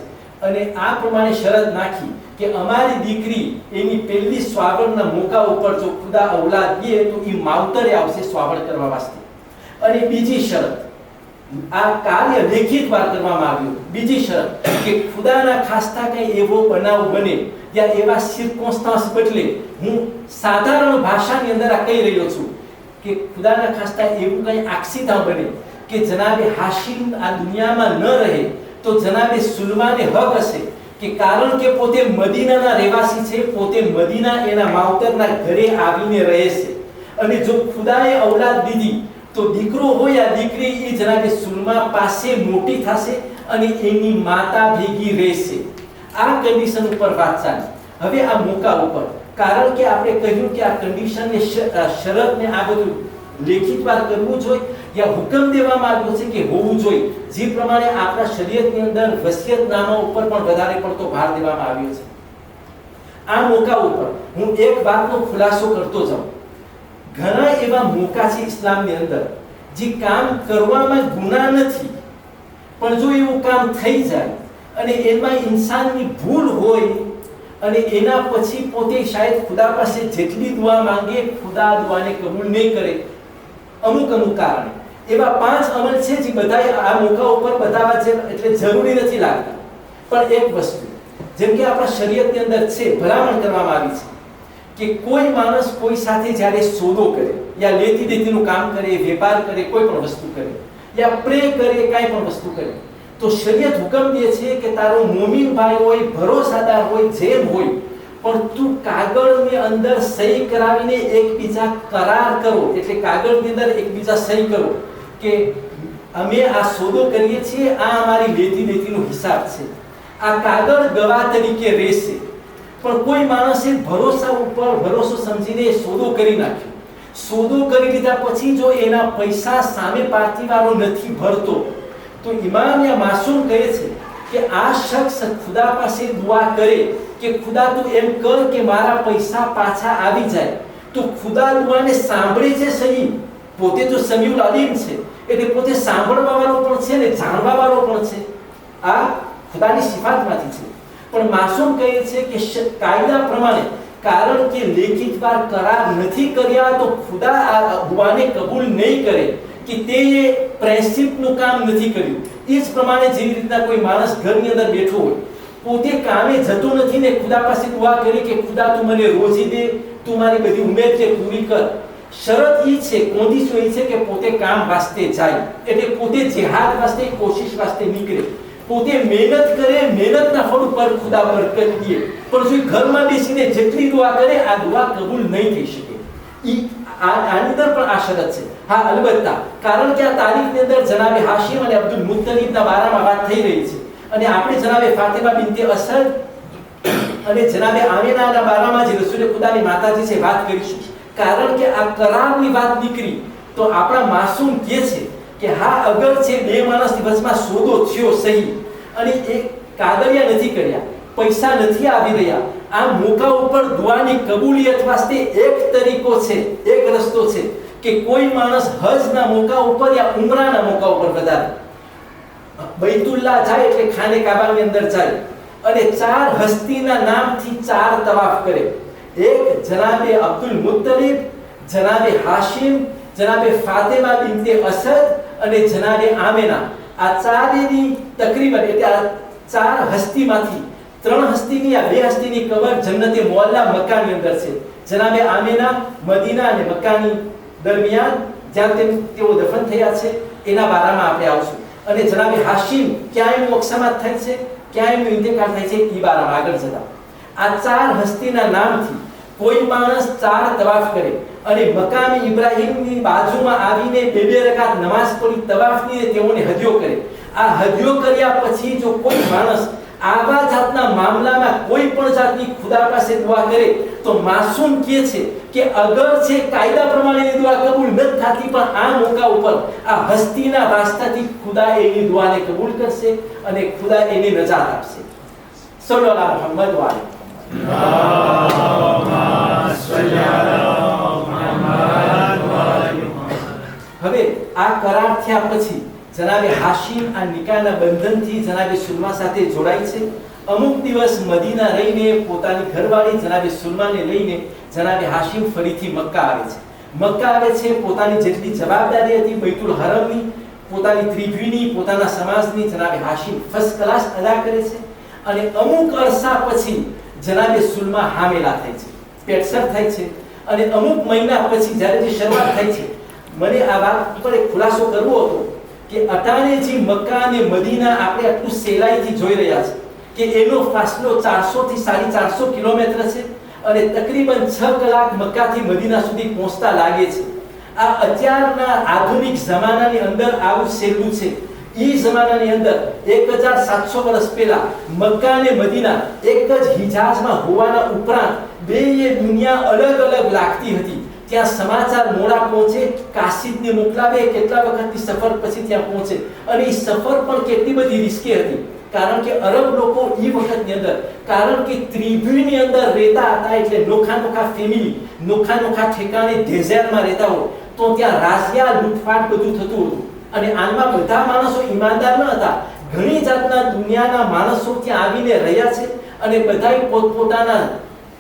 અને આ પ્રમાણે શરત નાખી કે અમારી દીકરી એની પહેલી સ્વાવડના મોકા ઉપર જો ખુદા ઔલાદ દે તો એ માવતરે આવશે સ્વાવડ કરવા વાસ્તે. અને બીજી શરત આ કાર્ય લેખિતવાર કરવામાં આવ્યું. બીજી શરત કે ખુદાના ખાસ્તા કઈ એવો બનાવ બને ત્યાં એવા સિર્કમસ્ટાન્સ બદલે હું સાધારણ ભાષાની અંદર આ કહી રહ્યો છું કે ખુદાના ખાસ્તા એવું કઈ આક્ષિતા બને કે જનાબે હાશિમ આ દુનિયામાં ન રહે તો જનાબે સુલમાને હક હશે કે કારણ કે પોતે મદીનાના રહેવાસી છે, પોતે મદીના એના માવતરના ઘરે આવીને રહે છે અને જો ખુદાએ ઔલાદ દીધી તો દીકરો હોય આ દીકરી એ જનાબે સુલમા પાસે મોટી થશે અને એની માતા ભેગી રહેશે. આ કન્ડિશન ઉપર વાત ચાલી. હવે આ મોકા ઉપર કારણ કે આપણે કહ્યું કે આ કન્ડિશનને શરતને આ બધું લેખિતવાર કરવું જોઈએ યા હુકમ દેવામાં આવ્યો છે કે હોવું જોઈએ, જે પ્રમાણે આપણા શરીયતની અંદર વસિયતનામા ઉપર પણ વધારે પડતો ભાર દેવામાં આવ્યો છે. આ મોકા ઉપર હું એક વાતનો ખુલાસો કરતો જાઉં. ઘણા એવા મોકા છે ઇસ્લામની અંદર જે કામ કરવામાં ગુનાહ નથી પણ જો એવું કામ થઈ જાય અને એમાં ઇન્સાનની ભૂલ હોય અને એના પછી પોતે શાયદ ખુદા પાસે જેટલી દુઆ માંગે ખુદા દુઆને કબૂલ નહીં કરે અમુક કારણે. એવા 5 અમલ છે જે બધા આ મોકા ઉપર બતાવવા છે એટલે જરૂરી નથી લાગતા. પણ એક વસ્તુ જેમ કે આપણા શરીયતની અંદર છે, ભલામણ કરવામાં આવી છે કે કોઈ માણસ કોઈ સાથે જ્યારે સોદો કરે યા લેતી દેતીનું કામ કરે, વેપાર કરે, કોઈ પણ વસ્તુ કરે યા પ્રે કરે, કાંઈ પણ વસ્તુ કરે તો શરીયત હુકમ દે છે કે તારો મોમીન ભાઈ હોય, ભરોસાદાર હોય, જેમ હોય પણ તું કાગળની અંદર સહી કરાવીને એકબીજા કરાર કરો એટલે કાગળની અંદર એકબીજા સહી કરો કે અમે આ સોદો કરીએ છીએ, આ અમારી લેતી દેતીનો હિસાબ છે. આ કાગળ ગવાહ તરીકે રહેશે. પણ કોઈ માણસે ભરોસા ઉપર ભરોસો સમજીને સોદો કરી નાખ્યો. સોદો કરી લીધા પછી જો એના પૈસા સામે પાર્ટીવાળો નથી ભરતો તો ઇમામ યા માસૂમ કહે છે કે આ શખ્સ ખુદા પાસે દુઆ કરે કે ખુદા તું એમ કર કે મારા પૈસા પાછા આવી જાય તો ખુદા દુઆને સાંભળે છે સહી. પોતે તો સમીઉલ અલીમ છે એટલે પોતે સાંભળવા વાળો પણ છે ને જાણવા વાળો પણ છે. આ ખુદાની સિફાતમાંથી છે. પણ માસૂમ કહે છે કે કાયદા પ્રમાણે કારણ કે લેખિતવાર કરાર નથી કર્યા તો ખુદા આ દુઆને કબૂલ નહીં કરે કે તે પ્રિન્સિપનું કામ નથી કર્યું. એ જ પ્રમાણે જેવી રીતના કોઈ માણસ ઘરની અંદર બેઠો હોય પોતે કામે જતો નથી ને ખુદા પાસે દુઆ કરી કે ખુદા તું મને રોજી દે, તું મારી બધી ઉમેદ છે પૂરી કર. શરત એ છે, કોન્ડિશન એ છે કે પોતે કામ વાસ્તે જાય એટલે પોતે જિહાદ વાસ્તે, કોશિશ વાસ્તે નીકળે, પોતે મહેનત કરે, મહેનતના ફળ ઉપર ખુદા બરકત દે. પણ જો ઘરમાં બેસીને જેટલી દુઆ કરે આ દુઆ કબૂલ નહીં થઈ શકે. આની અંદર પણ આ શરત છે. હા અલબત્તા કારણ કે આ તારીખની અંદર જનાબે હાશિમ અને અબ્દુલ મુત્તલિબના બારામાં વાત થઈ રહી છે અને આપણે જનાબે ફાતિમા બિન્તે અસદ અને જનાબે આમિનાના બારામાં જે રસૂલે ખુદાની માતાજી છે વાત કરીશું. કારણ કે આ કરારની વાત નીકળી તો આપણા માસૂમ કહે છે કે હા અગર છે બે માણસની વચમાં સોદો થયો સહી અને એક કાગળિયા નથી કર્યા, પૈસા નથી આવી રહ્યા, આ મોકા ઉપર દુઆની કબૂલિયત વાસ્તે એક તરીકો છે, એક રસ્તો છે કે કોઈ માણસ હજના મોકા ઉપર યા ઉમરાના મોકા ઉપર વધારે બૈતુલ્લાહ જાય એટલે ખાને કાબાની અંદર જાય અને 4 હસ્તીના નામથી 4 તવાફ કરે. એક જનાબે અબ્દુલ મુત્તલિબ, જનાબે હાશિમ, જનાબે ફાતિમા બિન્તે અસદ અને જનાબે આમિના. આ ચારેની તકરીબન એટલે આ 4 હસ્તીમાંથી 3 હસ્તીની યા 2 હસ્તીની કબર જન્નતે મુઅલ્લા મક્કાની અંદર છે. જનાબે આમિના મદીના અને મક્કાની દરમિયાન જ્યાં તેઓ દફન થયા છે એના બારામાં આપણે આવશું. અને જનાબે હાશિમ ક્યાં એનું અકસ્માત થાય છે, ક્યાં એનું ઇન્તેકાલ થાય છે, એ બારામાં આગળ જતા આ 4 હસ્તીના નામથી કોઈ માણસ 4 તવાફ કરે અને મકામ ઇબ્રાહીમની બાજુમાં આવીને 2 રકાત નમાઝ પઢી તવાફની તેઓને હદિયો કરે. આ હદિયો કર્યા પછી જો કોઈ માણસ આવા જાતના મામલામાં કોઈ પણ જાતની ખુદા પાસે દુઆ કરે તો માસૂમ કહે છે કે અગર છે કાયદા પ્રમાણે દુઆ કબૂલ ન થતી પણ આ મોકા ઉપર આ હસ્તીના વાસ્તાથી ખુદા એની દુઆને કબૂલ કરશે અને ખુદા એને નજાત આપશે. સલ્લલ્લાહુ મુહમ્મદ વ આલિહી. હવે આ કરાર થયા પછી જનાબે હાશિમ આ નિકાહના બંધનથી જનાબે સુલમા સાથે જોડાય છે. અમુક દિવસ મદીના રહીને પોતાની ઘરવાળી જનાબે સુલમાને લઈને જનાબે હાશિમ ફરીથી મક્કા આવે છે. મક્કા આવે છે, પોતાની જેટલી જવાબદારી હતી બૈતુલ હરમની, પોતાની ત્રિભુવની, પોતાના સમાજની જનાબે હાશિમ ફર્સ્ટ ક્લાસ અદા કરે છે. અને અમુક અરસા પછી જનાબે સુલમા હામેલા થાય છે, પેટસર થાય છે. અને અમુક મહિના પછી જ્યારે જે શરૂઆત થાય છે, મને આ વાત પર એક ખુલાસો કરવો હતો કે અટાણે જે મક્કા અને મદીના આપણે આટલું સહેલાઈથી જોઈ રહ્યા છે કે એનો ફાસલો 400 થી 450 કિલોમીટર છે અને તકરીબન 6 કલાક મક્કાથી મદીના સુધી પહોંચતા લાગે છે. આ અત્યારના આધુનિક જમાનાની અંદર આવું સહેલું છે. ઈ જમાનાની અંદર 1700 વર્ષ પહેલા મક્કા અને મદીના એક જ હિજાઝમાં હોવાના ઉપરાંત બેય દુનિયા અલગ અલગ લાગતી હતી. ત્યાં સમાચાર મોડા પહોંચે, કાસિદને મોકલાવે, કેટલા વખતની સફર પછી ત્યાં પહોંચે અને એ સફર પણ કેટલી બધી રિસ્કી હતી. કારણ કે અરબ લોકો એ વખતની અંદર કારણ કે ત્રિભુવની અંદર રહેતા હતા એટલે નોખા ફેમિલી, નોખા ઠેકાણે ડેઝર્ટમાં રહેતા હોય તો ત્યાં રાજ્યા લૂંટફાટ બધું થતું હતું. અને આમાં બધા માણસો ઈમાનદાર ન હતા. ઘણી જાતના દુનિયાના માણસો ત્યાં આવીને રહ્યા છે અને બધાય પોતપોતાના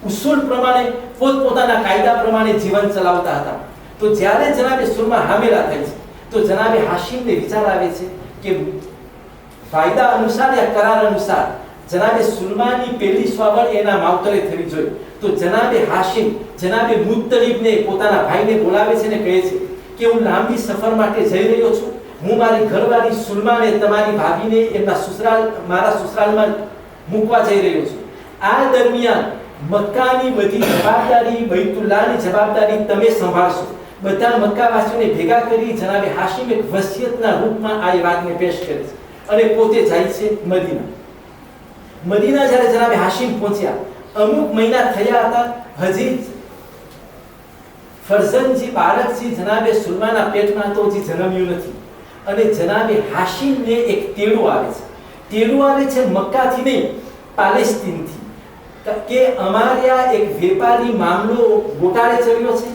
ઉસૂલ પ્રમાણે, પોતપોતાના કાયદા પ્રમાણે જીવન ચલાવતા હતા. તો જ્યારે જનાબે સુલમા હામેલા થઈ છે તો જનાબે હાશિમને વિચાર આવે છે કે વાયદા અનુસાર યા કરાર અનુસાર જનાબે સુલમાની પહેલી સ્વાવડ એના માવતરે થવી જોઈએ. તો જનાબે હાશિમ જનાબે મુત્તલિબને પોતાના ભાઈને બોલાવે છે ને કહે છે કે હું લાંબી સફર માટે જઈ રહ્યો છું. હું મારી ઘરવાળી સુલમાને તમારી ભાભીને એમના મારા સસરાલમાં મૂકવા જઈ રહ્યો છું. આ દરમિયાન મક્કાની બધી જવાબદારી, બૈતુલ્લાહની જવાબદારી તમે સંભાળશો. બધા મક્કાવાસીઓને ભેગા કરી જનાબે હાશિમ એક વસિયતના રૂપમાં આ વાતને પેશ કરે છે અને પોતે જાય છે મદીના. મદીના જ્યારે જનાબે હાશિમ પહોંચ્યા, અમુક મહિના થયા હતા, હજી ફરઝંદ બાળક જનાબે સુલમાના પેટમાં તો હજી જન્મ્યું નથી. અને જનાબે હાશિમને એક તેડું આવે છે. તેડું આવે છે મક્કાથી નહીં, પાલેસ્તીનથી, કે અમારે આ એક વેપારી મામલો ગોટાળે ચડ્યો છે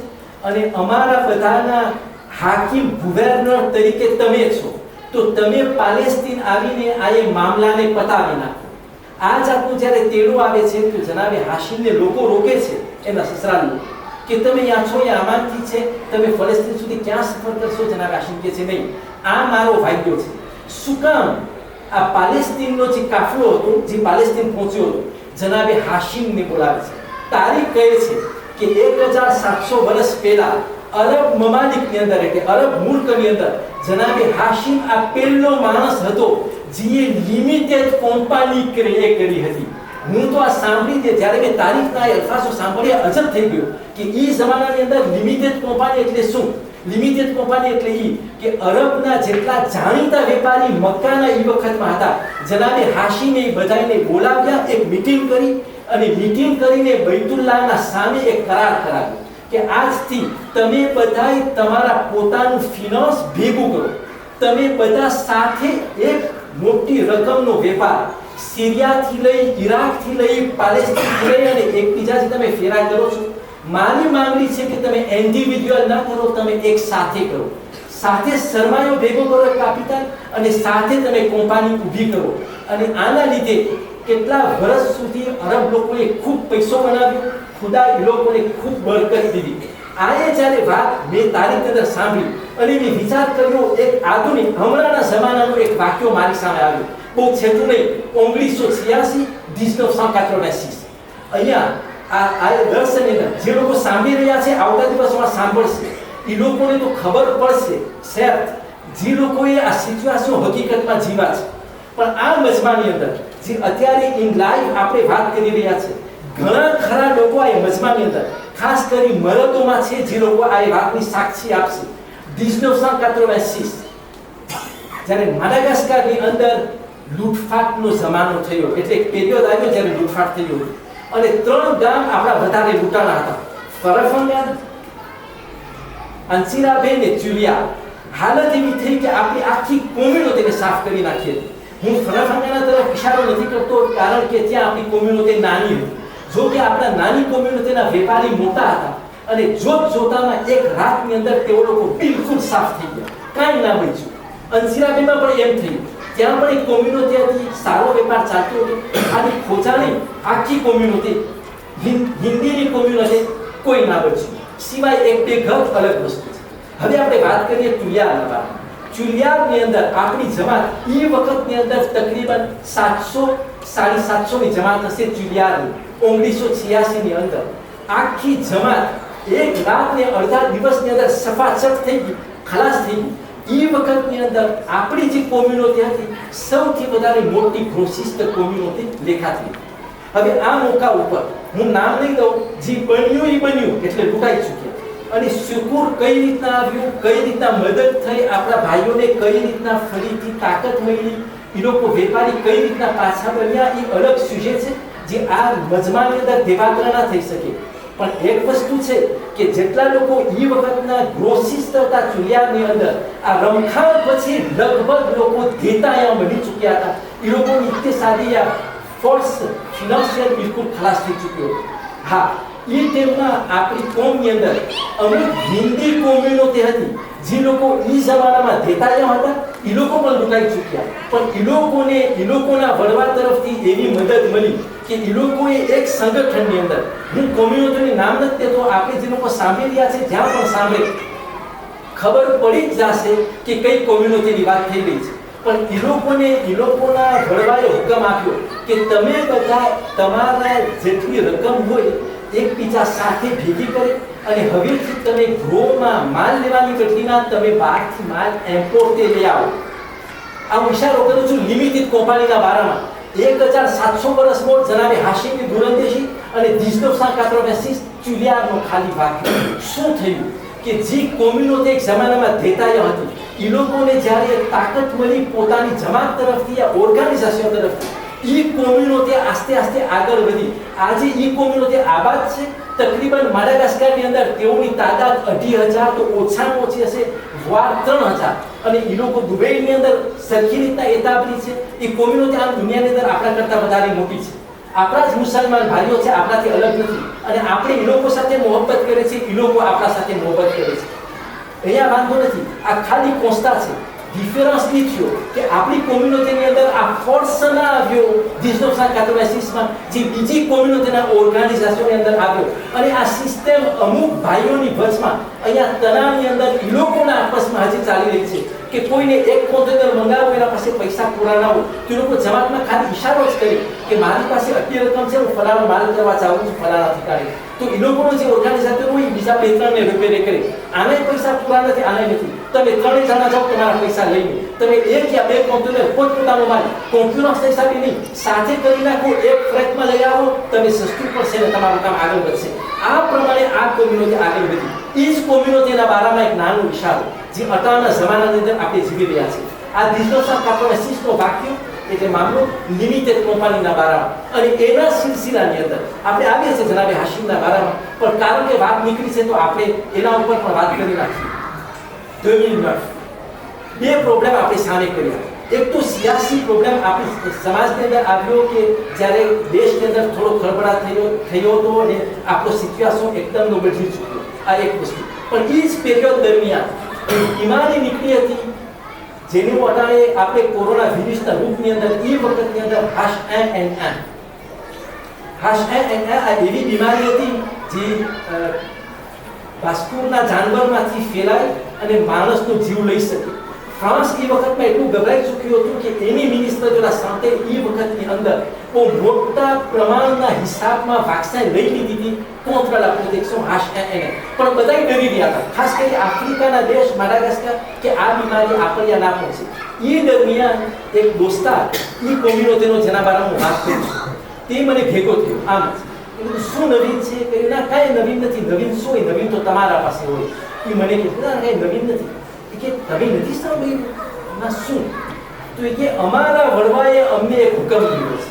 અને અમારા બધાના હાકીમ, ગવર્નર તરીકે તમે છો, તો તમે પાલેસ્તીન આવીને આ એ મામલાને પતાવી નાખો. આ જાતનું જ્યારે તેડું આવે છે તો જનાબે હાશિમને લોકો રોકે છે, એના સસરાને, કે તમે અહીંયા છો, અહીંયા અમાનથી છે, તમે ફલસ્તીન સુધી ક્યાં સફર કરશો? જનાબે હાશિમ કહે છે નહીં, આ મારો વાગ્યો છે. શું કામ? આ પાલેસ્તીનનો જે કાફલો હતો, જે પાલેસ્તીન પહોંચ્યો હતો, જનાબે હાશિમને બોલાવે છે. તારીખ કહે છે કે 1700 વર્ષ પહેલા અરબ મમાલિકની અંદર એટલે અરબ મુલ્કની અંદર જનાબે હાશિમ આ પહેલો માણસ હતો જે લિમિટેડ કંપની કરી હતી. હું તો આ સાંભળીને જ્યારે મેં તારીખના અલ્ફાઝો સાંભળ્યા અજબ થઈ ગયો કે ઈ જમાનાની અંદર લિમિટેડ કંપની એટલે શું? લિમિટેડ કંપની એટલે ઈ કે અરબના જેટલા જાણીતા વેપારી મક્કાના ઈ વખતમાં હતા, જનાબે હાશિમે બધાને બોલાવ્યા, એક મીટિંગ કરી અને મીટિંગ કરીને બૈતુલ્લાહના સામે એક કરાર કરાવ્યો કે આજથી તમે બધાય તમારા પોતાનું ફિનાન્સ ભેગું કરો, તમે બધા સાથે એક મોટી રકમનો વેપાર સિરિયાથી લઈ, ઈરાકથી લઈ, પાલેસ્તીનથી લઈ અને એકબીજાથી તમે ફેરા કરો છો. મારી માંગણી છે કે તમે ઇન્ડિવિડ્યુઅલ ના કરો, તમે એક સાથે કરો, સાથે સરમાયો ભેગો કરો કેપિટલ અને સાથે તમે કંપની ઊભી કરો. અને આના લીધે કેટલા વર્ષ સુધી અરબ લોકોએ ખૂબ પૈસો બનાવ્યો, ખુદા એ લોકોને ખૂબ બરકત દીધી. આએ જ્યારે વાત મેં તારીખ અંદર સાંભળી અને મેં વિચાર કર્યો, એક આધુનિક હમણાંના જમાનાનો એક વાક્યો મારી સામે આવ્યો, બહુ છેટું નહીં, 1986 અહીંયા આ દર્શનની અંદર જે લોકો સાંભળી રહ્યા છે, આવતા દિવસોમાં સાંભળશે, એ લોકોને તો ખબર પડશે શેર જે લોકોએ આ સિચ્યુએશન હકીકતમાં જીવા છે, પણ આ મજમાની અંદર જે અત્યારે ઇન લાઈફ આપણે વાત કરી રહ્યા છે, ઘણા ખરા લોકો આ મજમાની અંદર ખાસ કરી મરદોમાં છે જે લોકો આ વાતની સાક્ષી આપશે. 1986 જ્યારે માડાગાસ્કરની અંદર લૂંટફાટનો જમાનો થયો, એટલે એક પેરિયોડ આવ્યો જ્યારે લૂંટફાટ થયો અને 3 ગામ આપણા વધારે લૂંટાણા હતા, ફરફંગા, અંસિરાબેન ને ચુલિયા. હાલત એવી થઈ કે આપણી આખી કોમ્યુનિટીને સાફ કરી નાખી હતી. હું ફરફંગાના તરફ ઇશારો નથી કરતો કારણ કે ત્યાં આપણી કોમ્યુનિટી નાની હતી. જો કે આપણા નાની કોમ્યુનિટીના વેપારી મોટા હતા અને જોતામાં એક રાતની અંદર તેઓ લોકો બિલકુલ સાફ થઈ ગયા, કાંઈ ના બચ્યું. અંસિરાબેનમાં પણ એમ થયું, ત્યાં પણ એક કોમ્યુનિટી હતી, સારો વેપાર ચાલતો હતો. આની ખોજાણી આખી કોમ્યુનિટી, હિન્દીની કોમ્યુનિટી કોઈ ના બચ્યું, સિવાય એક બે ઘર અલગ વસ્તુ છે. હવે આપણે વાત કરીએ ચુલિયારના બારામાં. ચુલિયારની અંદર આપણી જમાત એ વખતની અંદર તકરીબન 700-750 ની જમાત હશે ચુલિયારની. 1986 ની અંદર આખી જમાત એક રાત ને અડધા દિવસની અંદર સફાચટ થઈ ગઈ, ખલાસ થઈ ગઈ. એ વખતની અંદર આપણી જે કોમ્યુનિટી હતી સૌથી વધારે મોટી ગ્રોસિસ્ટ કોમ્યુનિટી લેખાતી. હવે આ મોકા ઉપર હું નામ નહીં દઉં, જે બન્યું એ બન્યું એટલે લૂંટાઈ ચૂક્યા. અને શુકુર કઈ રીતના આવ્યું, કઈ રીતના મદદ થઈ, આપણા ભાઈઓને કઈ રીતના ફરીથી તાકાત મળી, એ લોકો વેપારી કઈ રીતના પાછા બન્યા, એ અલગ સુજે છે જે આ મજમાની અંદર દેવાગ્ર ના થઈ શકે. પણ એક વસ્તુ છે કે જેટલા લોકો એ વખતના ગ્રોસિસ્ટ હતા ચુલિયાની અંદર, આ રમખાણ પછી લગભગ લોકો દેતાયા બની ચૂક્યા હતા. એ લોકોની ઇત્તેસાદી ફોર્સ ફિનાન્શિયલ બિલકુલ ખલાસ થઈ ચૂક્યો. હા, એ ટાઈમમાં આપણી કોમની અંદર અમુક હિન્દી કોમ્યુનિટી હતી જે લોકો એ જમાનામાં દેતાયા હતા, એ લોકો પણ લૂંટાઈ ચૂક્યા. પણ એ લોકોના વડવા તરફથી એવી મદદ મળી કે એ લોકોએ એક સંગઠનની અંદર, હું કોમ્યુનિટીનું નામ નથી દેતો, આપણે જે લોકો સાંભળી રહ્યા છે જ્યાં પણ સાંભળે ખબર પડી જ જશે કે કઈ કોમ્યુનિટીની વાત થઈ રહી છે. પણ એ લોકોના વડવાએ હુકમ આપ્યો કે તમે બધા તમારા જેટલી રકમ હોય એકબીજા સાથે ભેગી કરે અને હવેથી તમે ગ્રોમાં માલ લેવાની બદલીમાં તમે બહારથી માલ ઇમ્પોર્ટ લઈ આવો. આ હું ઇશારો કરું છું લિમિટેડ કંપનીના બારામાં. 1700 વર્ષ મોડ જનાબે હાશિમી દુરંદેશી અને 1986 ચુલિયારનો ખાલી વાક્ય. શું થયું કે જે કોમ્યુનિટી એક જમાનામાં દેતાયા હતી, એ લોકોને જ્યારે તાકાત મળી પોતાની જમાત તરફથી યા ઓર્ગેનાઇઝેશન તરફથી, એ કોમ્યુનિટી આસ્તે આસ્તે આગળ વધી. આજે એ કોમ્યુનિટી આબાદ છે. તકરીબન માડાગાસ્કરની અંદર તેઓની તાદાદ 2500 તો ઓછામાં ઓછી હશે, વાર 3000. અને એ લોકો દુબઈની અંદર સરખી રીતના એતાબલી છે. એ કોમ્યુનિટી આમ દુનિયાની અંદર આપણા કરતાં વધારે મોટી છે. આપણા જ મુસલમાન ભાઈઓ છે, આપણાથી અલગ નથી. અને આપણે એ લોકો સાથે મોહબ્બત કરે છે, એ લોકો આપણા સાથે મોહબ્બત કરે છે. અહીંયા વાંધો નથી, આ ખાલી કોસ્તા છે. ડિફરન્સ એ થયો કે આપણી કોમ્યુનિટીની અંદર આ ફોર્સ ના આવ્યો 1986માં, જે બીજી કોમ્યુનિટીના ઓર્ગેનાઇઝેશનની અંદર આવ્યો. અને આ સિસ્ટમ અમુક ભાઈઓની વચમાં અહીંયા તણાવની અંદર એ લોકોના આપસમાં હજી ચાલી રહી છે કે કોઈને એક કોન્ટેનર મંગાવો, એના પાસે પૈસા પૂરા ના હોય તો એ લોકો જમાતમાં ખાલી ઇશારો જ કરે કે મારી પાસે આટલી રકમ છે, હું ફલાણો માલ કરવા ચાહું છું ફલાણા ઠેકાણે. તો એ લોકોનો જે ઓર્ગેનાઇઝેશન હોય બીજા 2-3 ને રિપેર કરે, આને પૈસા પૂરા નથી, આને નથી. તમે 3 જણા જાઓ તમારા પૈસા લઈને, તમે 1 યા 2 કોન્ટેનર પોતપોતાનો માલ કોન્ફિડન્સ હિસાબે નહીં સાથે કરી નાખો, એક ફ્રેટમાં લઈ આવો, તમે સસ્તું પડશે અને તમારું કામ આગળ વધશે. આ પ્રમાણે આ કોમ્યુનિટી આગળ વધી. એ જ કોમ્યુનિટીના બારામાં એક નાનું ઇશારો જે અટાણા જમાનાની અંદર આપણે જીવી રહ્યા છીએ. આ 1986નો વાક્ય એટલે મામલો લિમિટેડ કંપનીના બારામાં. અને એના સિલસિલાની અંદર આપણે આવીએ છીએ જનાબે હાશિમના બારામાં, પણ કારણ કે વાત નીકળી છે તો આપણે એના ઉપર પણ વાત કરી નાખીએ. 2009 બે પ્રોબ્લેમ આપણે સામે કર્યા. એક તો સિયાસી પ્રોબ્લેમ આપણી સમાજની અંદર આવ્યો કે જ્યારે દેશની અંદર થોડો ખળબળાટ થયો હતો અને આપણો સિચ્યુએશન એકદમ બદલી ચૂક્યો. આ એક વસ્તુ. પણ એ જ પીરિયડ દરમિયાન બીમારી નીકળી હતી જેની અટાણે આપણે કોરોના વિરુદ્ધના રૂપની અંદર એ વખતની અંદર H1N1 આ એવી બીમારી હતી જે વાસ્કુરના જાનવરમાંથી ફેલાય અને માણસનો જીવ લઈ શકે. ફ્રાન્સ એ વખતમાં એટલું ગભરાઈ ચૂક્યું હતું કે એની મિનિસ્ટર જોડા સાથે એ વખતની અંદર બહુ મોટા પ્રમાણના હિસાબમાં વેક્સિન લઈ લીધી હતી contre la protection H1N1 પણ બધા ડરી રહ્યા હતા, ખાસ કરી આફ્રિકાના દેશ માડાગાસ્કર કે આ બીમારી આપણે ના પહોંચે. એ દરમિયાન એક દોસ્તાર એ કોમ્યુનિટીનો જેના બારામાં વાત કરું છું તે મને ભેગો થયો. આમ જ શું નવીન છે કે ના કાંઈ નવીન નથી. નવીન શું હોય? નવીન તો તમારા પાસે હોય. એ મને કે કાંઈ નવીન નથી. કે તમે નથી સાંભળ્યું? ના શું? તો એ કે અમારા વડવાએ અમને એક હુકમ દીધો છે.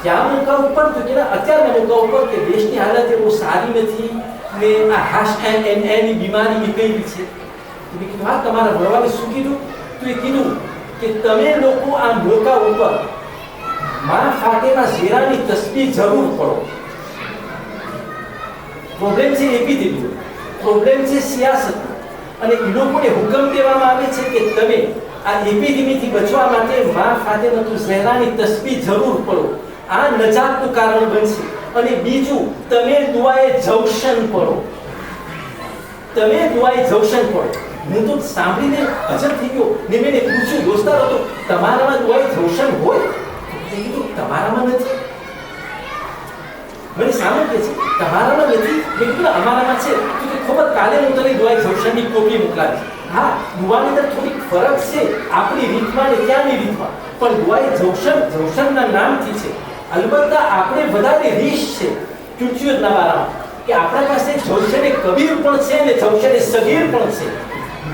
ક્યાં મોકા ઉપર? તો કે અત્યારના મોકા ઉપર કે દેશની હાલત બહુ સારી નથી ને આ H1N1 ની બીમારી નીકળી છે. તો મેં કીધું હા તમારા વડવાએ શું કીધું? તો એ કીધું કે તમે લોકો આ મોકા ઉપર માં ફાટેના ઝેરાની તસબીહ જરૂર પડો. પ્રોબ્લેમ છે એપિડેમિક, પ્રોબ્લેમ છે સિયાસત, અને એ લોકોને હુકમ દેવામાં આવે છે કે તમે આ એપિડેમિકથી બચવા માટે માં ફાતેમાતુલ ઝહરાની તસબીહ જરૂર પડો. આ નજાતનું કારણ બનશે. અને બીજું, તમે દુઆએ જવશન પડો. તમે દુઆએ જવશન પડો. હું તો સાંભળીને અજબ થઈ ગયો ને મેં પૂછ્યું, દોસ્તાર હતો તમારામાં દુઆએ જવશન હોય? મેં કીધું તમારામાં નથી. મને સામે કે છે તમારામાં નથી. મેં કીધું અમારામાં છે. તો ખબર કાલે હું તને દુઆએ જવશનની કોપી મોકલાવીશ. હા, દુઆની અંદર થોડીક ફરક છે આપણી રીતમાં ને ત્યાંની રીતમાં, પણ દુઆએ જવશનના નામથી છે. અલબત્ત આપણે વધારે રીશ છે ક્યુચ્યુરના બારામાં કે આપણા પાસે જવશને કબીર પણ છે ને જવશને સગીર પણ છે.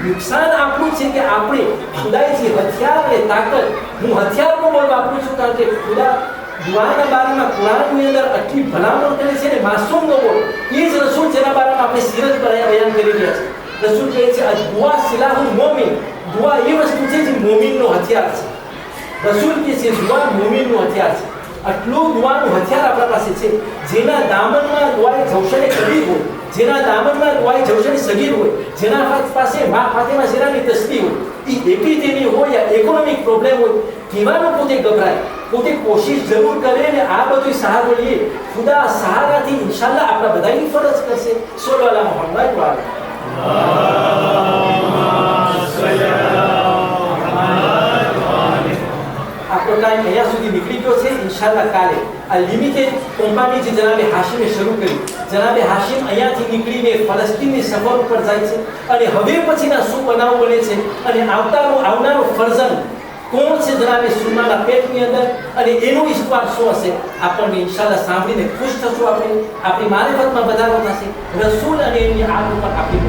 નુકસાન આપણું છે કે આપણે ખુદાઈથી હથિયાર અને તાકાત, હું હથિયારનો બોલ વાપરું છું કારણ કે ખુદા દુઆના બારામાં કુરાનની અંદર આટલી ભલામણ કરે છે ને માસૂમનો બોલ. એ જ રસૂલ જેના બારામાં આપણે સિરત બયાન કરી રહ્યા છે. રસૂલ કહે છે દુઆ સિલાહુલ મોમિન, દુઆ એ વસ્તુ છે જે મોમિનનો હથિયાર છે. રસૂલ કહે છે દુઆ મોમિનનો હથિયાર છે. આટલું દુઆનું હથિયાર આપણા પાસે છે. જેના દામનમાં દુઆએ જવશને કબીર હોય, જેના દામનમાં દુઆએ જવશને સગીર હોય, જેના પાસે મા ફાતેમા ઝહરાની તસબીહ હોય, એ એપિડેમિક હોય યા ઇકોનોમિક પ્રોબ્લેમ હોય, કેવાનો પોતે ગભરાય, પોતે કોશિશ જરૂર કરે ને આ બધું સહારો લઈએ. ખુદા સહારાથી ઇન્શાલ્લાહ આપણા બધાની ફરજ કરશે. સોલવાલા મોહમ્મદ વાલા આપણો ટાઈમ અહીંયા સુધી નીકળી ગયો છે. ઇન્શાલ્લાહ કાલે આ લિમિટેડ કંપની જે જનાબે હાશિમે શરૂ કરી, જનાબે હાશિમ અહીંયાથી નીકળીને ફલસ્તીનની સફર ઉપર જાય છે અને હવે પછીના શું બનાવ બને છે અને આવનારો ફરઝન કોણ છે જનાબે સુલમાના પેટની અંદર અને એનો ઇસ્પાર શું હશે, આપણને ઇન્શાલ્લાહ સાંભળીને ખુશ થશું. આપણે આપણી મારિફતમાં વધારો થશે. રસૂલ અને એમની આગ ઉપર આપણી